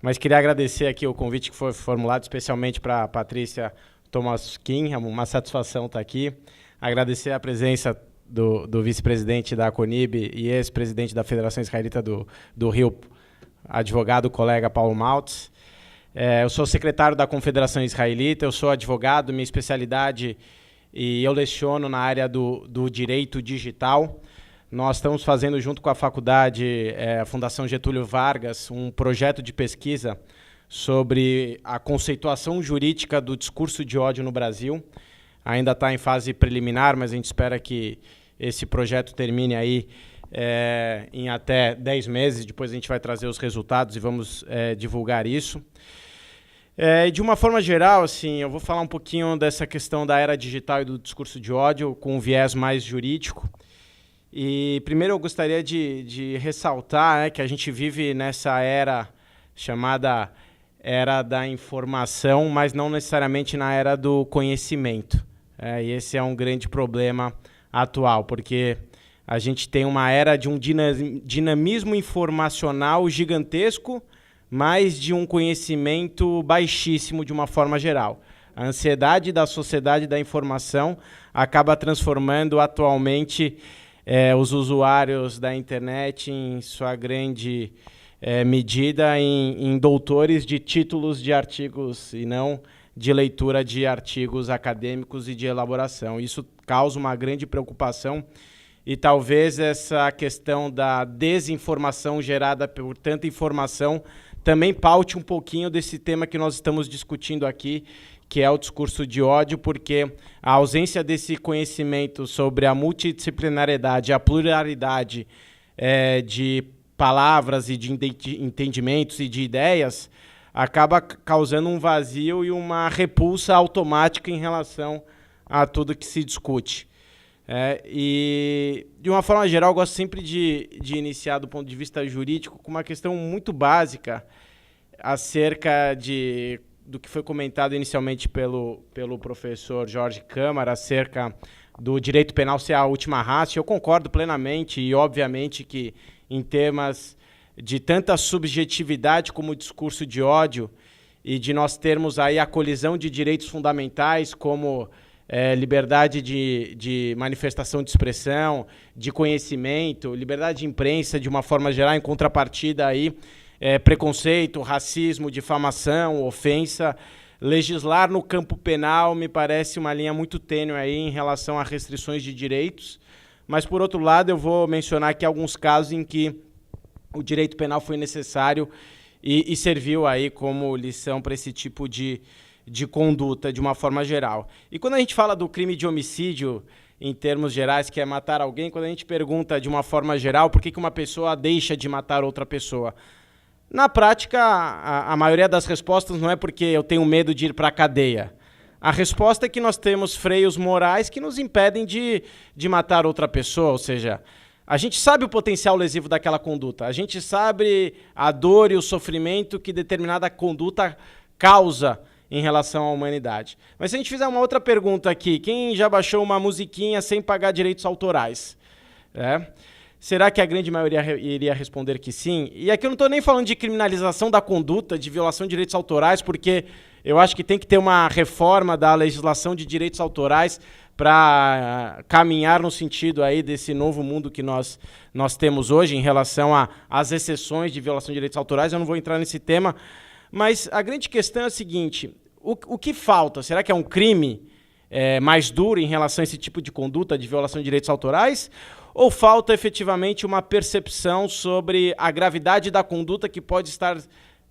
mas queria agradecer aqui o convite que foi formulado especialmente para a Patrícia Tomaskin, é uma satisfação estar aqui. Agradecer a presença do vice-presidente da CONIB e ex-presidente da Federação Israelita do Rio, advogado colega Paulo Maltz. Eu sou secretário da Confederação Israelita, eu sou advogado, minha especialidade, e eu leciono na área do direito digital. Nós estamos fazendo, junto com a faculdade, a Fundação Getúlio Vargas, um projeto de pesquisa sobre a conceituação jurídica do discurso de ódio no Brasil. Ainda está em fase preliminar, mas a gente espera que esse projeto termine aí em até 10 meses. Depois a gente vai trazer os resultados e vamos divulgar isso. De uma forma geral, assim, eu vou falar um pouquinho dessa questão da era digital e do discurso de ódio com um viés mais jurídico. E primeiro eu gostaria de ressaltar que a gente vive nessa era chamada era da informação, mas não necessariamente na era do conhecimento. E esse é um grande problema atual, porque a gente tem uma era de um dinamismo informacional gigantesco, mas de um conhecimento baixíssimo de uma forma geral. A ansiedade da sociedade da informação acaba transformando atualmente os usuários da internet, em sua grande medida, em doutores de títulos de artigos e não de leitura de artigos acadêmicos e de elaboração. Isso causa uma grande preocupação e talvez essa questão da desinformação gerada por tanta informação também paute um pouquinho desse tema que nós estamos discutindo aqui, que é o discurso de ódio, porque a ausência desse conhecimento sobre a multidisciplinariedade, a pluralidade de palavras e de entendimentos e de ideias acaba causando um vazio e uma repulsa automática em relação a tudo que se discute. E, de uma forma geral, eu gosto sempre de iniciar do ponto de vista jurídico com uma questão muito básica acerca do que foi comentado inicialmente pelo professor Jorge Câmara, acerca do direito penal ser a última ratio. Eu concordo plenamente e, obviamente, que em temas de tanta subjetividade como o discurso de ódio e de nós termos aí a colisão de direitos fundamentais como liberdade de manifestação de expressão, de conhecimento, liberdade de imprensa de uma forma geral, em contrapartida aí, preconceito, racismo, difamação, ofensa. Legislar no campo penal me parece uma linha muito tênue aí em relação a restrições de direitos, mas, por outro lado, eu vou mencionar aqui alguns casos em que o direito penal foi necessário e serviu aí como lição para esse tipo de conduta de uma forma geral. E quando a gente fala do crime de homicídio, em termos gerais, que é matar alguém, quando a gente pergunta de uma forma geral por que uma pessoa deixa de matar outra pessoa, na prática, a maioria das respostas não é porque eu tenho medo de ir para a cadeia. A resposta é que nós temos freios morais que nos impedem de matar outra pessoa, ou seja, a gente sabe o potencial lesivo daquela conduta, a gente sabe a dor e o sofrimento que determinada conduta causa em relação à humanidade. Mas se a gente fizer uma outra pergunta aqui, quem já baixou uma musiquinha sem pagar direitos autorais? Será que a grande maioria iria responder que sim? E aqui eu não estou nem falando de criminalização da conduta, de violação de direitos autorais, porque eu acho que tem que ter uma reforma da legislação de direitos autorais para caminhar no sentido aí desse novo mundo que nós temos hoje em relação às exceções de violação de direitos autorais. Eu não vou entrar nesse tema, mas a grande questão é a seguinte: o que falta? Será que é um crime mais duro em relação a esse tipo de conduta de violação de direitos autorais? Ou falta efetivamente uma percepção sobre a gravidade da conduta que pode estar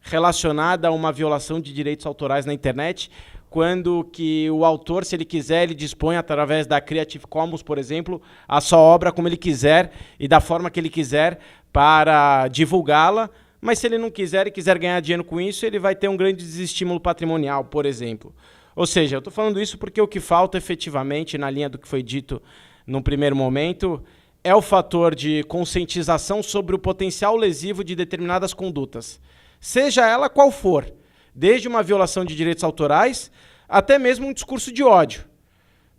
relacionada a uma violação de direitos autorais na internet, quando que o autor, se ele quiser, ele dispõe através da Creative Commons, por exemplo, a sua obra como ele quiser e da forma que ele quiser para divulgá-la, mas se ele não quiser e quiser ganhar dinheiro com isso, ele vai ter um grande desestímulo patrimonial, por exemplo. Ou seja, eu estou falando isso porque o que falta efetivamente, na linha do que foi dito num primeiro momento, é o fator de conscientização sobre o potencial lesivo de determinadas condutas, seja ela qual for, desde uma violação de direitos autorais até mesmo um discurso de ódio.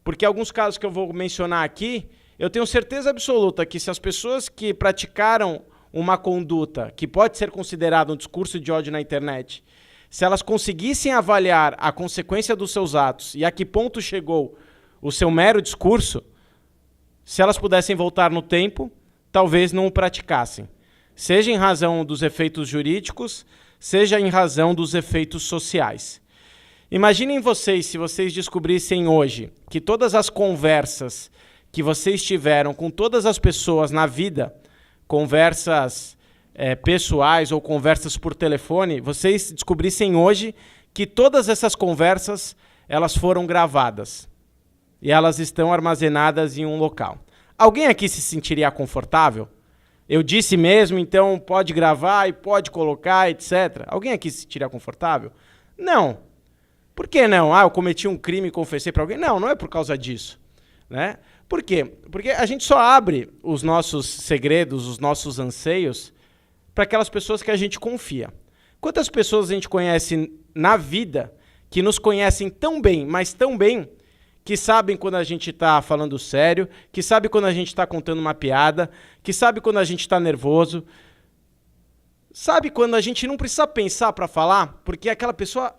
Porque alguns casos que eu vou mencionar aqui, eu tenho certeza absoluta que se as pessoas que praticaram uma conduta que pode ser considerada um discurso de ódio na internet, se elas conseguissem avaliar a consequência dos seus atos e a que ponto chegou o seu mero discurso, se elas pudessem voltar no tempo, talvez não o praticassem. Seja em razão dos efeitos jurídicos, seja em razão dos efeitos sociais. Imaginem vocês, se vocês descobrissem hoje que todas as conversas que vocês tiveram com todas as pessoas na vida, conversas pessoais ou conversas por telefone, vocês descobrissem hoje que todas essas conversas elas foram gravadas e elas estão armazenadas em um local. Alguém aqui se sentiria confortável? Eu disse mesmo, então pode gravar e pode colocar, etc. Alguém aqui se sentiria confortável? Não. Por que não? Eu cometi um crime e confessei para alguém. Não, não é por causa disso, né? Por quê? Porque a gente só abre os nossos segredos, os nossos anseios, para aquelas pessoas que a gente confia. Quantas pessoas a gente conhece na vida que nos conhecem tão bem, mas tão bem, que sabem quando a gente está falando sério, que sabem quando a gente está contando uma piada, que sabem quando a gente está nervoso, sabe quando a gente não precisa pensar para falar, porque aquela pessoa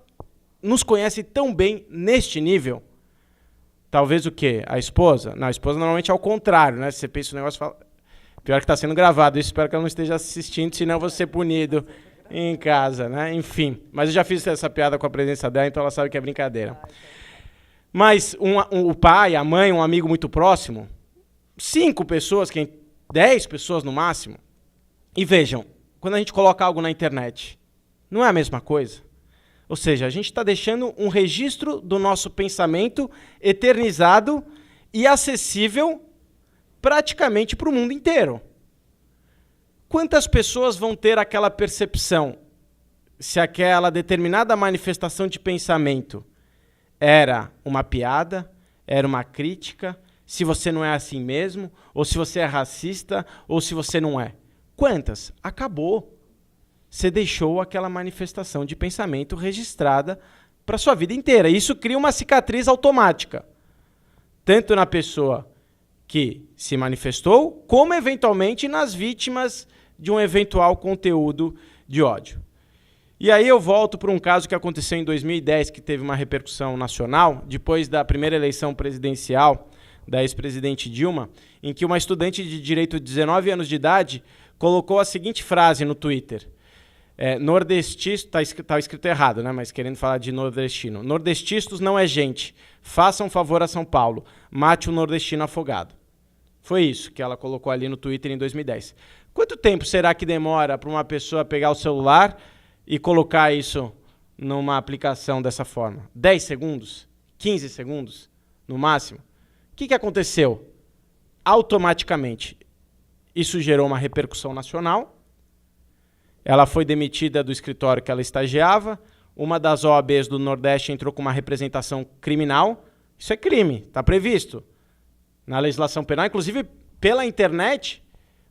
nos conhece tão bem neste nível. Talvez o quê? A esposa? Não, a esposa normalmente é ao contrário, né? Você pensa o negócio e fala... Pior que está sendo gravado, isso espero que ela não esteja assistindo, senão eu vou ser punido em casa, né? Enfim, mas eu já fiz essa piada com a presença dela, então ela sabe que é brincadeira. Mas o pai, a mãe, um amigo muito próximo, 5 pessoas, 10 pessoas no máximo. E vejam, quando a gente coloca algo na internet, não é a mesma coisa? Ou seja, a gente está deixando um registro do nosso pensamento eternizado e acessível praticamente para o mundo inteiro. Quantas pessoas vão ter aquela percepção se aquela determinada manifestação de pensamento era uma piada, era uma crítica, se você não é assim mesmo, ou se você é racista, ou se você não é? Quantas? Acabou. Você deixou aquela manifestação de pensamento registrada para a sua vida inteira. Isso cria uma cicatriz automática, tanto na pessoa que se manifestou, como eventualmente nas vítimas de um eventual conteúdo de ódio. E aí eu volto para um caso que aconteceu em 2010, que teve uma repercussão nacional, depois da primeira eleição presidencial da ex-presidente Dilma, em que uma estudante de direito de 19 anos de idade colocou a seguinte frase no Twitter. Nordestista, está escrito errado, né? Mas querendo falar de nordestino. Nordestistas não é gente. Façam um favor a São Paulo. Mate o nordestino afogado. Foi isso que ela colocou ali no Twitter em 2010. Quanto tempo será que demora para uma pessoa pegar o celular e colocar isso numa aplicação dessa forma? 10 segundos? 15 segundos? No máximo? O que aconteceu? Automaticamente, isso gerou uma repercussão nacional. Ela foi demitida do escritório que ela estagiava. Uma das OABs do Nordeste entrou com uma representação criminal. Isso é crime, está previsto na legislação penal. Inclusive, pela internet,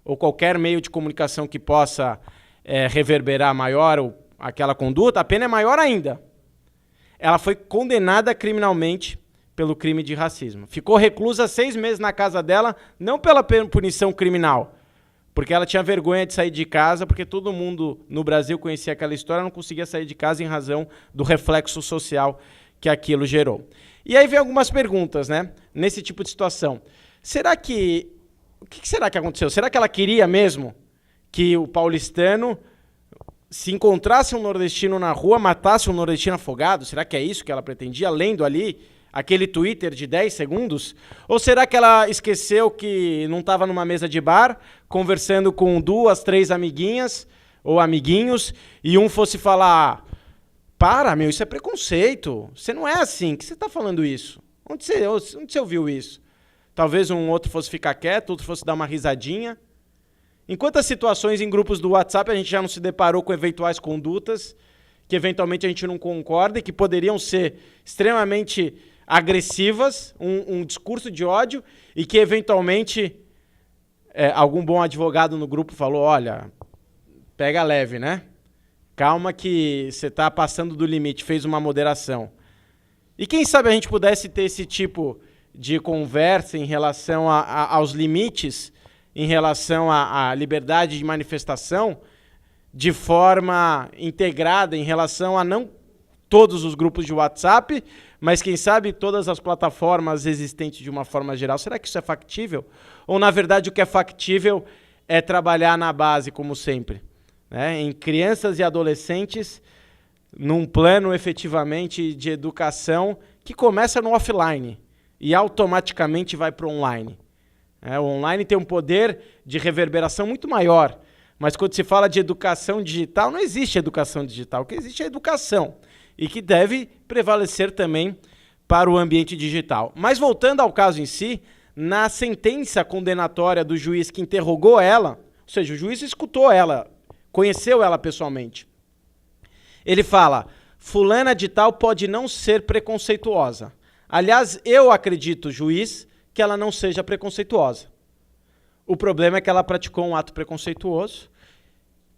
ou qualquer meio de comunicação que possa reverberar maior aquela conduta, a pena é maior ainda. Ela foi condenada criminalmente pelo crime de racismo. Ficou reclusa 6 meses na casa dela, não pela punição criminal, porque ela tinha vergonha de sair de casa, porque todo mundo no Brasil conhecia aquela história, não conseguia sair de casa em razão do reflexo social que aquilo gerou. E aí vem algumas perguntas, né? Nesse tipo de situação. O que será que aconteceu? Será que ela queria mesmo que o paulistano, se encontrasse um nordestino na rua, matasse um nordestino afogado? Será que é isso que ela pretendia, lendo ali aquele Twitter de 10 segundos? Ou será que ela esqueceu que não estava numa mesa de bar, conversando com 2, 3 amiguinhas ou amiguinhos, e um fosse falar: para, meu, isso é preconceito, você não é assim, que você está falando isso? Onde você ouviu isso? Talvez um outro fosse ficar quieto, outro fosse dar uma risadinha. Em quantas situações em grupos do WhatsApp a gente já não se deparou com eventuais condutas que eventualmente a gente não concorda e que poderiam ser extremamente agressivas, um discurso de ódio, e que eventualmente algum bom advogado no grupo falou: olha, pega leve, né? Calma que você está passando do limite, fez uma moderação. E quem sabe a gente pudesse ter esse tipo de conversa em relação aos limites em relação à liberdade de manifestação de forma integrada em relação a não todos os grupos de WhatsApp, mas quem sabe todas as plataformas existentes de uma forma geral. Será que isso é factível? Ou, na verdade, o que é factível é trabalhar na base, como sempre, né? Em crianças e adolescentes, num plano efetivamente de educação que começa no offline e automaticamente vai para o online. O online tem um poder de reverberação muito maior, mas quando se fala de educação digital, não existe educação digital, o que existe é educação, e que deve prevalecer também para o ambiente digital. Mas voltando ao caso em si, na sentença condenatória do juiz que interrogou ela, ou seja, o juiz escutou ela, conheceu ela pessoalmente, ele fala, fulana de tal pode não ser preconceituosa. Aliás, eu acredito, juiz, que ela não seja preconceituosa. O problema é que ela praticou um ato preconceituoso,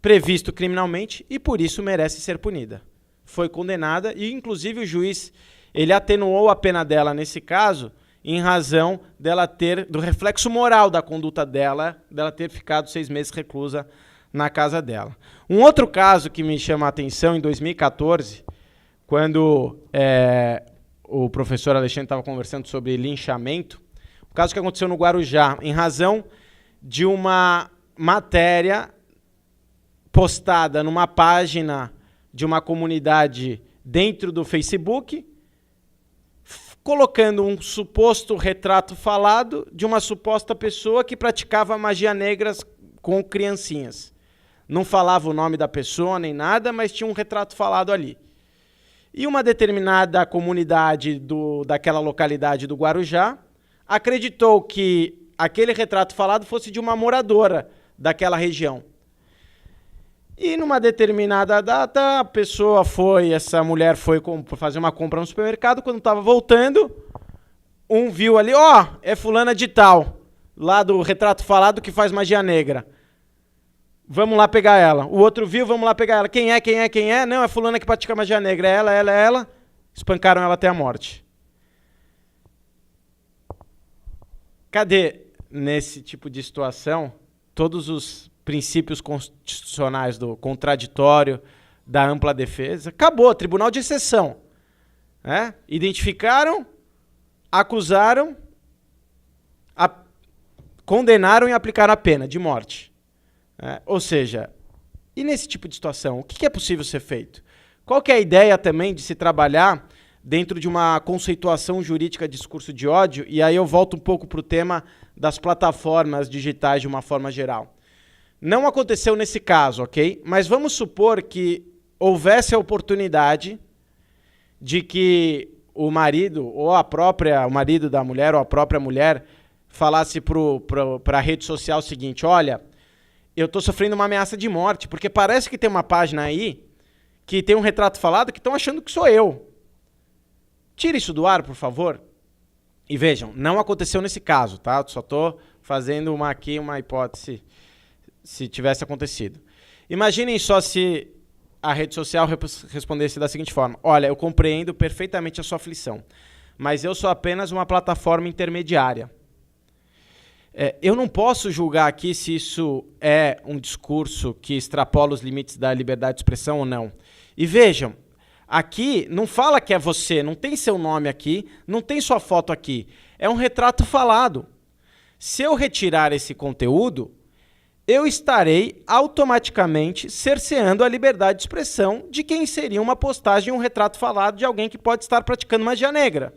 previsto criminalmente, e por isso merece ser punida. Foi condenada e, inclusive, o juiz ele atenuou a pena dela nesse caso em razão dela ter, do reflexo moral da conduta dela ter ficado 6 meses reclusa na casa dela. Um outro caso que me chama a atenção, em 2014, quando o professor Alexandre estava conversando sobre linchamento, o caso que aconteceu no Guarujá, em razão de uma matéria postada numa página de uma comunidade dentro do Facebook, colocando um suposto retrato falado de uma suposta pessoa que praticava magia negra com criancinhas. Não falava o nome da pessoa nem nada, mas tinha um retrato falado ali. E uma determinada comunidade daquela localidade do Guarujá acreditou que aquele retrato falado fosse de uma moradora daquela região. E numa determinada data, essa mulher foi fazer uma compra no supermercado, quando estava voltando, viu ali, é fulana de tal, lá do retrato falado que faz magia negra. Vamos lá pegar ela. O outro viu, vamos lá pegar ela. Quem é? Não, é fulana que pratica magia negra. Ela. Espancaram ela até a morte. Cadê, nesse tipo de situação, todos os princípios constitucionais do contraditório, da ampla defesa? Acabou, tribunal de exceção. Identificaram, acusaram, condenaram e aplicaram a pena de morte. Ou seja, e nesse tipo de situação, o que é possível ser feito? Qual que é a ideia também de se trabalhar dentro de uma conceituação jurídica de discurso de ódio? E aí eu volto um pouco para o tema das plataformas digitais de uma forma geral. Não aconteceu nesse caso, ok? Mas vamos supor que houvesse a oportunidade de que o marido, ou o marido da mulher, ou a própria mulher, falasse para a rede social o seguinte, olha, eu estou sofrendo uma ameaça de morte, porque parece que tem uma página aí que tem um retrato falado que estão achando que sou eu. Tire isso do ar, por favor. E vejam, não aconteceu nesse caso, tá? Só estou fazendo uma hipótese, se tivesse acontecido. Imaginem só se a rede social respondesse da seguinte forma, olha, eu compreendo perfeitamente a sua aflição, mas eu sou apenas uma plataforma intermediária. Eu não posso julgar aqui se isso é um discurso que extrapola os limites da liberdade de expressão ou não. E vejam, aqui não fala que é você, não tem seu nome aqui, não tem sua foto aqui. É um retrato falado. Se eu retirar esse conteúdo, eu estarei automaticamente cerceando a liberdade de expressão de quem seria uma postagem, um retrato falado de alguém que pode estar praticando magia negra.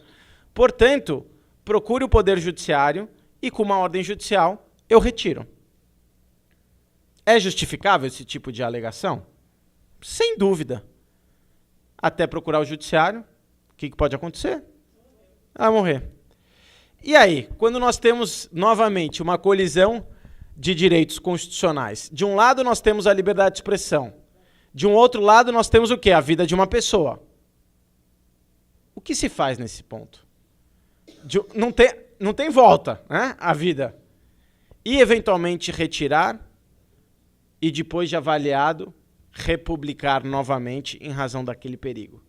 Portanto, procure o Poder Judiciário e com uma ordem judicial, eu retiro. É justificável esse tipo de alegação? Sem dúvida. Até procurar o judiciário, o que pode acontecer? Ela morrer. E aí, quando nós temos, novamente, uma colisão de direitos constitucionais, de um lado nós temos a liberdade de expressão, de um outro lado nós temos o quê? A vida de uma pessoa. O que se faz nesse ponto? Não tem volta, né, a vida. E, eventualmente, retirar e, depois de avaliado, republicar novamente em razão daquele perigo.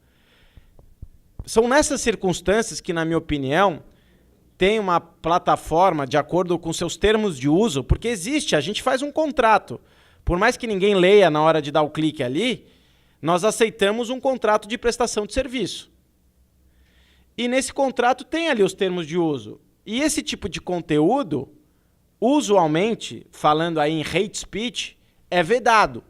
São nessas circunstâncias que, na minha opinião, tem uma plataforma de acordo com seus termos de uso, porque existe, a gente faz um contrato. Por mais que ninguém leia na hora de dar o clique ali, nós aceitamos um contrato de prestação de serviço. E nesse contrato tem ali os termos de uso. E esse tipo de conteúdo, usualmente, falando aí em hate speech, é vedado.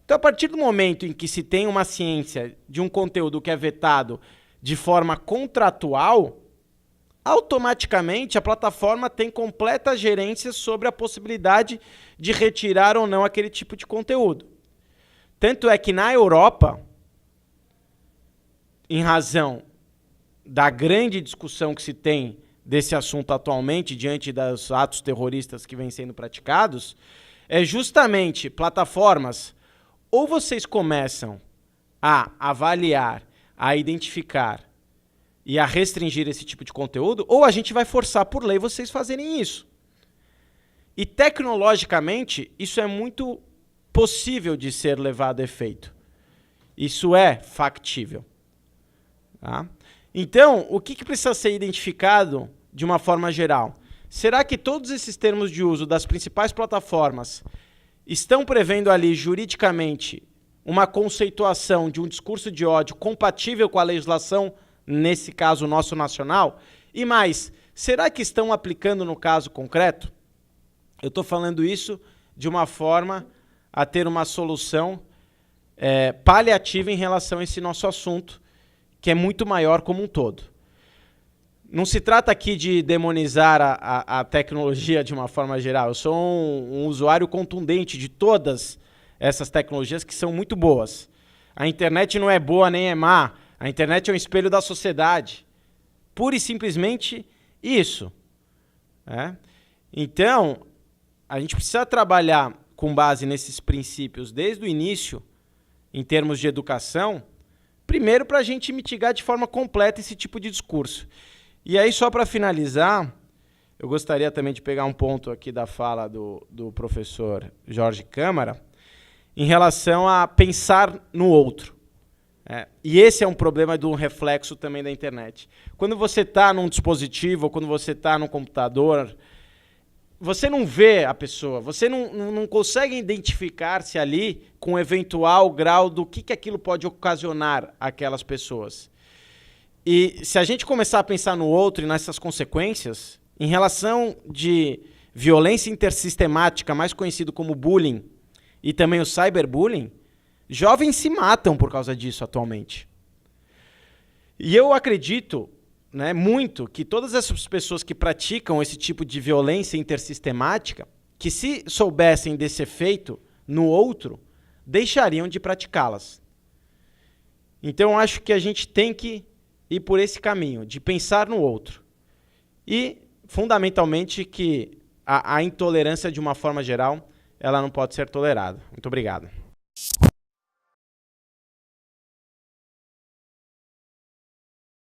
Então, a partir do momento em que se tem uma ciência de um conteúdo que é vetado de forma contratual, automaticamente a plataforma tem completa gerência sobre a possibilidade de retirar ou não aquele tipo de conteúdo. Tanto é que na Europa, em razão da grande discussão que se tem desse assunto atualmente, diante dos atos terroristas que vêm sendo praticados, é justamente plataformas, ou vocês começam a avaliar, a identificar e a restringir esse tipo de conteúdo, ou a gente vai forçar por lei vocês fazerem isso. E tecnologicamente, isso é muito possível de ser levado a efeito. Isso é factível. Tá? Então, o que precisa ser identificado de uma forma geral? Será que todos esses termos de uso das principais plataformas estão prevendo ali juridicamente uma conceituação de um discurso de ódio compatível com a legislação, nesse caso nosso nacional? E mais, será que estão aplicando no caso concreto? Eu estou falando isso de uma forma a ter uma solução paliativa em relação a esse nosso assunto, que é muito maior como um todo. Não se trata aqui de demonizar a tecnologia de uma forma geral. Eu sou um usuário contundente de todas essas tecnologias que são muito boas. A internet não é boa nem é má. A internet é um espelho da sociedade. Pura e simplesmente isso. Então, a gente precisa trabalhar com base nesses princípios desde o início, em termos de educação, primeiro para a gente mitigar de forma completa esse tipo de discurso. E aí, só para finalizar, eu gostaria também de pegar um ponto aqui da fala do professor Jorge Câmara, em relação a pensar no outro. E esse é um problema de um reflexo também da internet. Quando você está num dispositivo, ou quando você está num computador, você não vê a pessoa, você não consegue identificar-se ali com o eventual grau do que aquilo pode ocasionar aquelas pessoas. E se a gente começar a pensar no outro e nessas consequências, em relação de violência intersistemática, mais conhecido como bullying, e também o cyberbullying, jovens se matam por causa disso atualmente. E eu acredito, muito que todas essas pessoas que praticam esse tipo de violência intersistemática, que se soubessem desse efeito no outro, deixariam de praticá-las. Então, eu acho que a gente tem que ir por esse caminho, de pensar no outro. E, fundamentalmente, que a intolerância, de uma forma geral, ela não pode ser tolerada. Muito obrigado.